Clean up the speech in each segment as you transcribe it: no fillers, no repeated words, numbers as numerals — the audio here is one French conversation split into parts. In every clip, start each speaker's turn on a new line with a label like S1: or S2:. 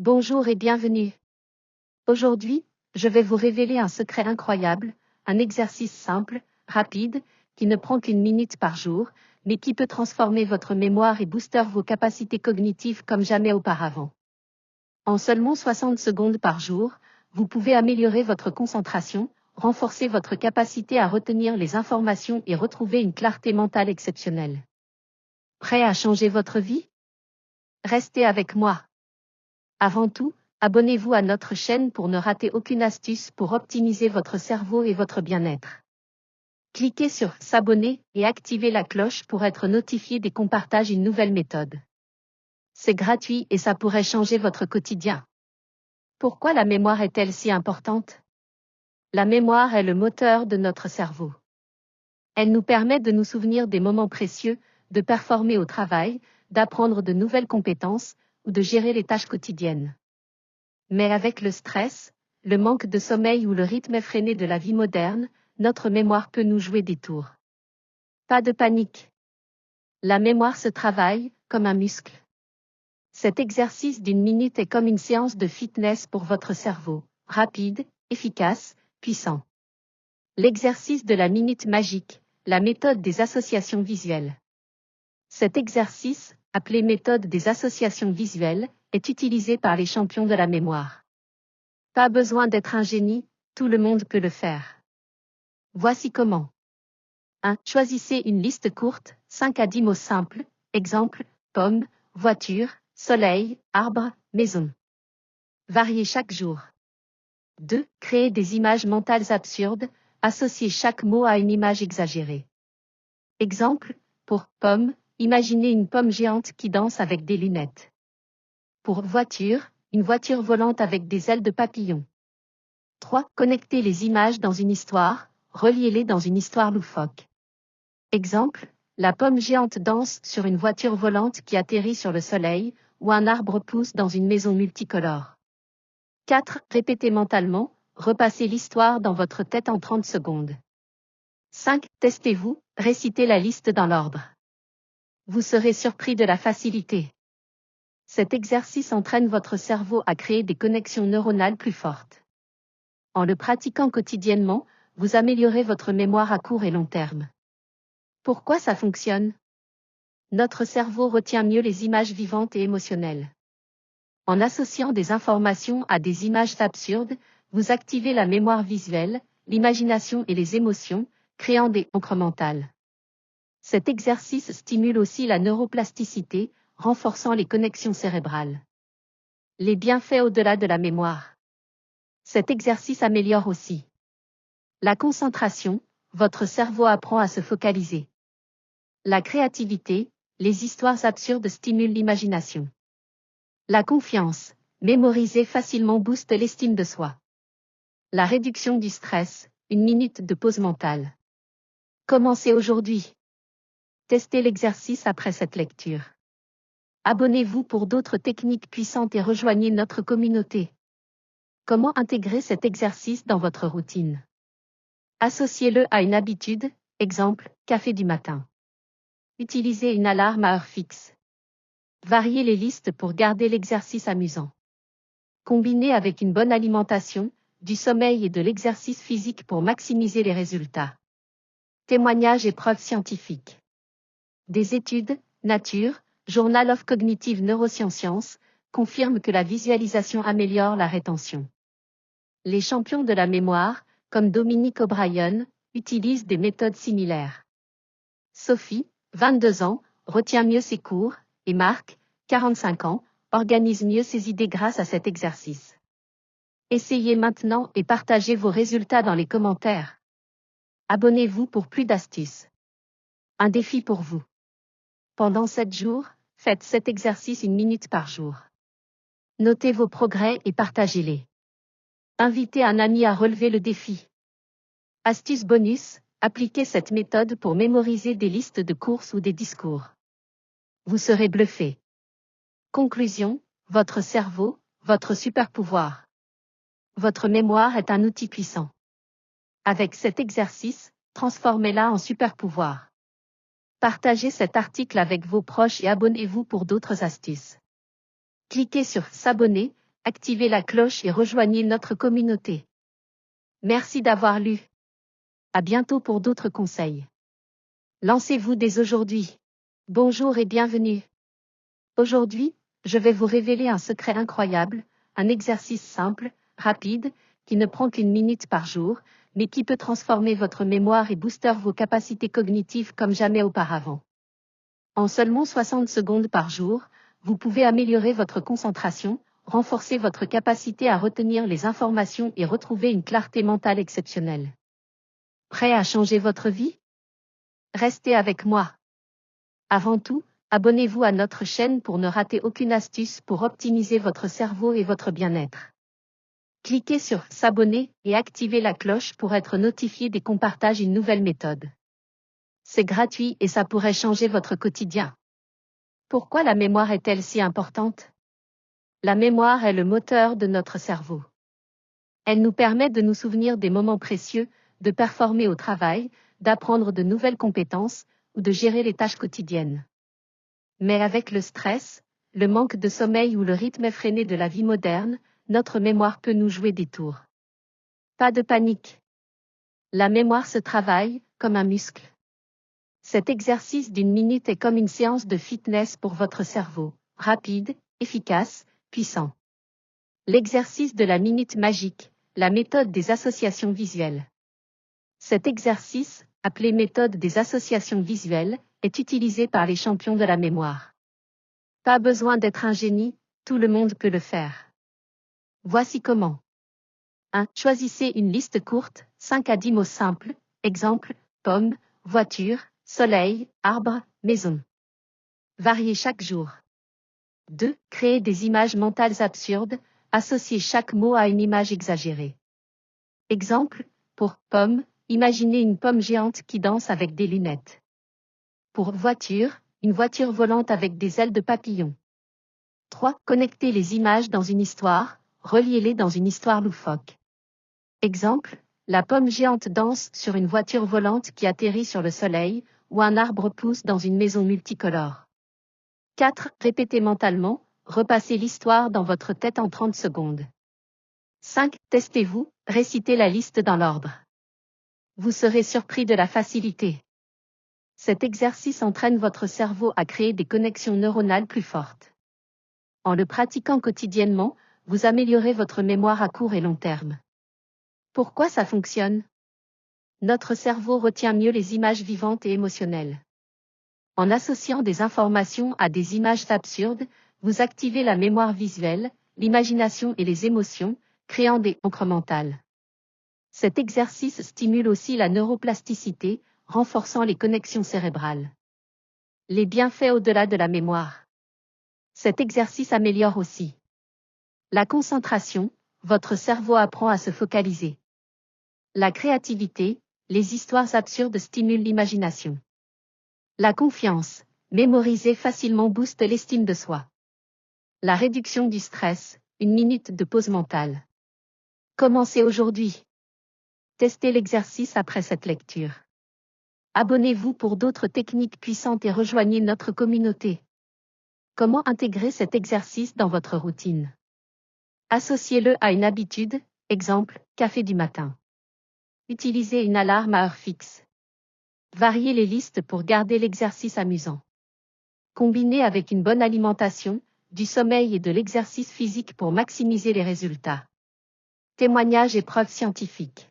S1: Bonjour et bienvenue. Aujourd'hui, je vais vous révéler un secret incroyable, un exercice simple, rapide, qui ne prend qu'une minute par jour, mais qui peut transformer votre mémoire et booster vos capacités cognitives comme jamais auparavant. En seulement 60 secondes par jour, vous pouvez améliorer votre concentration, renforcer votre capacité à retenir les informations et retrouver une clarté mentale exceptionnelle. Prêt à changer votre vie? Restez avec moi. Avant tout, abonnez-vous à notre chaîne pour ne rater aucune astuce pour optimiser votre cerveau et votre bien-être. Cliquez sur s'abonner et activez la cloche pour être notifié dès qu'on partage une nouvelle méthode. C'est gratuit et ça pourrait changer votre quotidien. Pourquoi la mémoire est-elle si importante? La mémoire est le moteur de notre cerveau. Elle nous permet de nous souvenir des moments précieux, de performer au travail, d'apprendre de nouvelles compétences ou de gérer les tâches quotidiennes. Mais avec le stress, le manque de sommeil ou le rythme effréné de la vie moderne, notre mémoire peut nous jouer des tours. Pas de panique. La mémoire se travaille, comme un muscle. Cet exercice d'une minute est comme une séance de fitness pour votre cerveau, rapide, efficace, puissant. L'exercice de la minute magique, la méthode des associations visuelles. Cet exercice, appelé méthode des associations visuelles, est utilisé par les champions de la mémoire. Pas besoin d'être un génie, tout le monde peut le faire. Voici comment. 1. Choisissez une liste courte, 5 à 10 mots simples, exemple, pomme, voiture, soleil, arbre, maison. Variez chaque jour. 2. Créez des images mentales absurdes, associez chaque mot à une image exagérée. Exemple, pour pomme, imaginez une pomme géante qui danse avec des lunettes. Pour voiture, une voiture volante avec des ailes de papillon. 3. Connectez les images dans une histoire, reliez-les dans une histoire loufoque. Exemple, la pomme géante danse sur une voiture volante qui atterrit sur le soleil, ou un arbre pousse dans une maison multicolore. 4. Répétez mentalement, repassez l'histoire dans votre tête en 30 secondes. 5. Testez-vous, récitez la liste dans l'ordre. Vous serez surpris de la facilité. Cet exercice entraîne votre cerveau à créer des connexions neuronales plus fortes. En le pratiquant quotidiennement, vous améliorez votre mémoire à court et long terme. Pourquoi ça fonctionne? Notre cerveau retient mieux les images vivantes et émotionnelles. En associant des informations à des images absurdes, vous activez la mémoire visuelle, l'imagination et les émotions, créant des ancres mentales. Cet exercice stimule aussi la neuroplasticité, renforçant les connexions cérébrales. Les bienfaits au-delà de la mémoire. Cet exercice améliore aussi la concentration, votre cerveau apprend à se focaliser. La créativité, les histoires absurdes stimulent l'imagination. La confiance, mémoriser facilement booste l'estime de soi. La réduction du stress, une minute de pause mentale. Commencez aujourd'hui. Testez l'exercice après cette lecture. Abonnez-vous pour d'autres techniques puissantes et rejoignez notre communauté. Comment intégrer cet exercice dans votre routine? Associez-le à une habitude, exemple, café du matin. Utilisez une alarme à heure fixe. Variez les listes pour garder l'exercice amusant. Combinez avec une bonne alimentation, du sommeil et de l'exercice physique pour maximiser les résultats. Témoignages et preuves scientifiques. Des études, Nature, Journal of Cognitive Neurosciences, confirment que la visualisation améliore la rétention. Les champions de la mémoire, comme Dominique O'Brien, utilisent des méthodes similaires. Sophie, 22 ans, retient mieux ses cours, et Marc, 45 ans, organise mieux ses idées grâce à cet exercice. Essayez maintenant et partagez vos résultats dans les commentaires. Abonnez-vous pour plus d'astuces. Un défi pour vous. Pendant 7 jours, faites cet exercice une minute par jour. Notez vos progrès et partagez-les. Invitez un ami à relever le défi. Astuce bonus, appliquez cette méthode pour mémoriser des listes de courses ou des discours. Vous serez bluffé. Conclusion, votre cerveau, votre super pouvoir. Votre mémoire est un outil puissant. Avec cet exercice, transformez-la en super pouvoir. Partagez cet article avec vos proches et abonnez-vous pour d'autres astuces. Cliquez sur s'abonner, activez la cloche et rejoignez notre communauté. Merci d'avoir lu. À bientôt pour d'autres conseils. Lancez-vous dès aujourd'hui. Bonjour et bienvenue. Aujourd'hui, je vais vous révéler un secret incroyable, un exercice simple, rapide, qui ne prend qu'une minute par jour, mais qui peut transformer votre mémoire et booster vos capacités cognitives comme jamais auparavant. En seulement 60 secondes par jour, vous pouvez améliorer votre concentration, renforcer votre capacité à retenir les informations et retrouver une clarté mentale exceptionnelle. Prêt à changer votre vie? Restez avec moi. Avant tout, abonnez-vous à notre chaîne pour ne rater aucune astuce pour optimiser votre cerveau et votre bien-être. Cliquez sur s'abonner et activez la cloche pour être notifié dès qu'on partage une nouvelle méthode. C'est gratuit et ça pourrait changer votre quotidien. Pourquoi la mémoire est-elle si importante? La mémoire est le moteur de notre cerveau. Elle nous permet de nous souvenir des moments précieux, de performer au travail, d'apprendre de nouvelles compétences ou de gérer les tâches quotidiennes. Mais avec le stress, le manque de sommeil ou le rythme effréné de la vie moderne, notre mémoire peut nous jouer des tours. Pas de panique. La mémoire se travaille, comme un muscle. Cet exercice d'une minute est comme une séance de fitness pour votre cerveau, rapide, efficace, puissant. L'exercice de la minute magique, la méthode des associations visuelles. Cet exercice, appelé méthode des associations visuelles, est utilisé par les champions de la mémoire. Pas besoin d'être un génie, tout le monde peut le faire. Voici comment. 1. Choisissez une liste courte, 5 à 10 mots simples, exemple, pomme, voiture, soleil, arbre, maison. Variez chaque jour. 2. Créez des images mentales absurdes, associez chaque mot à une image exagérée. Exemple, pour pomme, imaginez une pomme géante qui danse avec des lunettes. Pour voiture, une voiture volante avec des ailes de papillon. 3. Connectez les images dans une histoire, reliez-les dans une histoire loufoque. Exemple, la pomme géante danse sur une voiture volante qui atterrit sur le soleil, ou un arbre pousse dans une maison multicolore. 4. Répétez mentalement, repassez l'histoire dans votre tête en 30 secondes. 5. Testez-vous, récitez la liste dans l'ordre. Vous serez surpris de la facilité. Cet exercice entraîne votre cerveau à créer des connexions neuronales plus fortes. En le pratiquant quotidiennement, vous améliorez votre mémoire à court et long terme. Pourquoi ça fonctionne? Notre cerveau retient mieux les images vivantes et émotionnelles. En associant des informations à des images absurdes, vous activez la mémoire visuelle, l'imagination et les émotions, créant des ancres mentales. Cet exercice stimule aussi la neuroplasticité, renforçant les connexions cérébrales. Les bienfaits au-delà de la mémoire. Cet exercice améliore aussi la concentration, votre cerveau apprend à se focaliser. La créativité, les histoires absurdes stimulent l'imagination. La confiance, mémoriser facilement booste l'estime de soi. La réduction du stress, une minute de pause mentale. Commencez aujourd'hui. Testez l'exercice après cette lecture. Abonnez-vous pour d'autres techniques puissantes et rejoignez notre communauté. Comment intégrer cet exercice dans votre routine? Associez-le à une habitude, exemple, café du matin. Utilisez une alarme à heure fixe. Variez les listes pour garder l'exercice amusant. Combinez avec une bonne alimentation, du sommeil et de l'exercice physique pour maximiser les résultats. Témoignages et preuves scientifiques.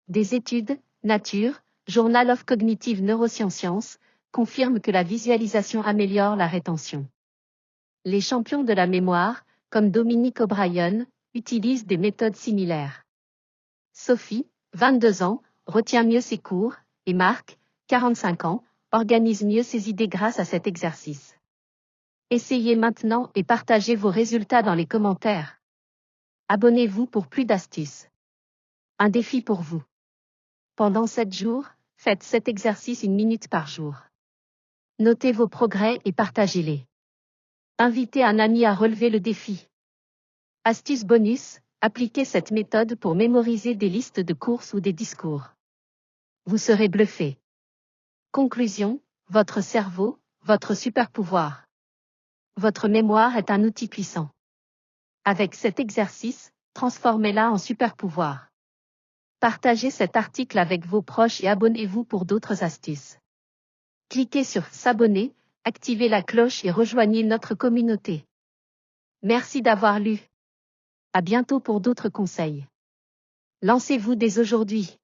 S1: Des études, Nature, Journal of Cognitive Neurosciences, confirment que la visualisation améliore la rétention. Les champions de la mémoire, comme Dominique O'Brien, utilisent des méthodes similaires. Sophie, 22 ans, retient mieux ses cours, et Marc, 45 ans, organise mieux ses idées grâce à cet exercice. Essayez maintenant et partagez vos résultats dans les commentaires. Abonnez-vous pour plus d'astuces. Un défi pour vous. Pendant 7 jours, faites cet exercice une minute par jour. Notez vos progrès et partagez-les. Invitez un ami à relever le défi. Astuce bonus, appliquez cette méthode pour mémoriser des listes de courses ou des discours. Vous serez bluffé. Conclusion, votre cerveau, votre super pouvoir. Votre mémoire est un outil puissant. Avec cet exercice, transformez-la en super pouvoir. Partagez cet article avec vos proches et abonnez-vous pour d'autres astuces. Cliquez sur s'abonner, activez la cloche et rejoignez notre communauté. Merci d'avoir lu. À bientôt pour d'autres conseils. Lancez-vous dès aujourd'hui.